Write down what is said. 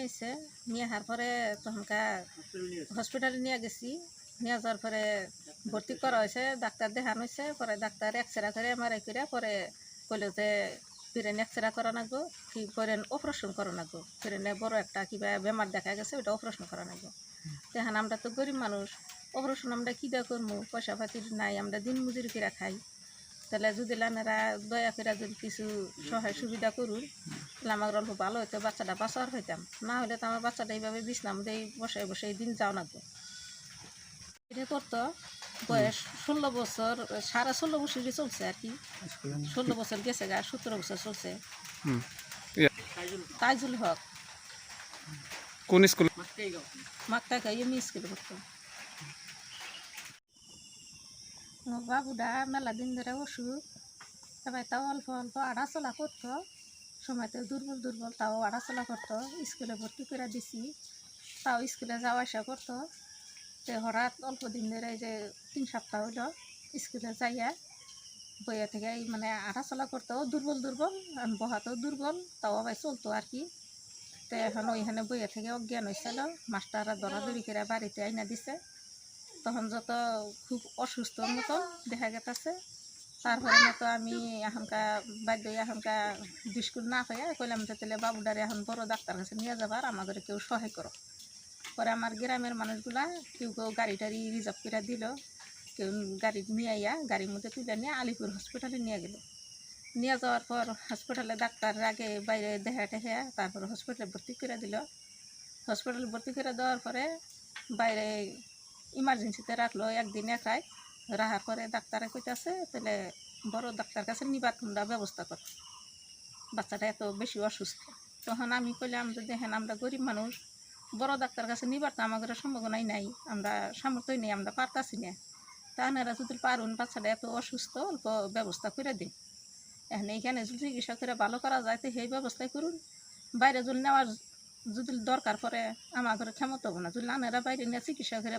নিয়ে এসে নিয়ে আসার পরে তখনকার হসপিটালে নিয়ে গেছি। নিয়ে যাওয়ার পরে ভর্তি করা হয়েছে, ডাক্তার দেখানো হয়েছে। পরে ডাক্তার এক্সরে করে এমআরআই করে পরে কইল যে ব্রেন এক্সরে করা লাগবো, কি ব্রেন অপারেশন করা লাগবো, ব্রেনে বড় একটা কিবা বেমার দেখা গেছে, ওটা অপারেশন করা লাগবো। দেখেন আমরা তো গরিব মানুষ, অপারেশন আমরা কী দিয়ে করবো, পয়সা পাতি নাই, আমরা দিন মজুরি করে খাই। তাহলে যদি লানেরা দয়া করে যদি কিছু সহায় সুবিধা করুন তাহলে আমার অল্প ভালো হতো, বাচ্চাটা বাঁচার হইতাম। না হলে তো আমার বাচ্চাটা এইভাবে বিছনাম দিয়ে বসে বসে এই দিন যাও লাগবো। এটা করতো বয়স 16 বছর, 16.5 বছরই চলছে আর কি। 16 বছর গেছে গা, 17 বছর চলছে। তাইজুল হক। কোন স্কুল? মাক্কা এমনি স্কুলে করতো। বাবুটা মেলা দিন ধরে অসুখ, এবার তাও অল্প অল্প আড়াচলা করতো, সময়তে দুর্বল দুর্বল, তাও আড়াচলা করতো। স্কুলে ভর্তি করে দিছি, তাও স্কুলে যাওয়া আসা করতো। তো হঠাৎ অল্প দিন ধরে এই যে 3 সপ্তাহ হইল স্কুলে যাইয়া বইয়া থেকে মানে আড়াচলা করতো, দুর্বল দুর্বল, বহাতেও দুর্বল, তাও আবার চলতো আর কি। তো এখন ওইখানে বইয়া থেকে অজ্ঞান হয়েছিল, মাস্টাররা দৌড়াদৌড়ি করে বাড়িতে আইনা দিছে। তখন যত খুব অসুস্থ মতো দেখা গেছে। তারপরে মতো আমি এখনকার বাধ্য এখনকার বিস্কুট না খাইয়া কইলাম যে তাহলে বাবুডারে এখন বড় ডাক্তার কাছে নিয়ে যাবার, আমাদের কেউ সহায় করো। পরে আমার গ্রামের মানুষগুলা কেউ কেউ গাড়ি টাড়ি রিজার্ভ করে দিল, কেউ গাড়ি নিয়ে আইয়া গাড়ির মধ্যে তুলে নিয়ে আলিপুর হসপিটালে নিয়ে গেল। নিয়ে যাওয়ার পর হসপিটালে ডাক্তার আগে বাইরে দেখা টেখে তারপর হসপিটালে ভর্তি করে দিল। হসপিটালে ভর্তি করে দেওয়ার পরে বাইরে ইমার্জেন্সিতে রাখলো একদিন এক রাত। রাখার পরে ডাক্তারে কইতাছে তাহলে বড় ডাক্তার কাছে নিবার তোমরা ব্যবস্থা করো, বাচ্চাটা এত বেশি অসুস্থ। তখন আমি কইলাম যে দেখেন আমরা গরিব মানুষ, বড় ডাক্তার কাছে নিবার তো আমাদের সম্ভাবনাই নাই, আমরা সামর্থ্যই নেই, আমরা পারতাছি না। তা আপনারা যদি পারুন বাচ্চাটা এত অসুস্থ, অল্প ব্যবস্থা করে দিন। এখন এইখানে যদি চিকিৎসা করে ভালো করা যায় তো সেই ব্যবস্থাই করুন। বাইরে যদি নেওয়ার যদি দরকার পড়ে আমার ঘরে ক্ষমতা হবো না, যদি আপনারা বাইরে নিয়ে চিকিৎসা করে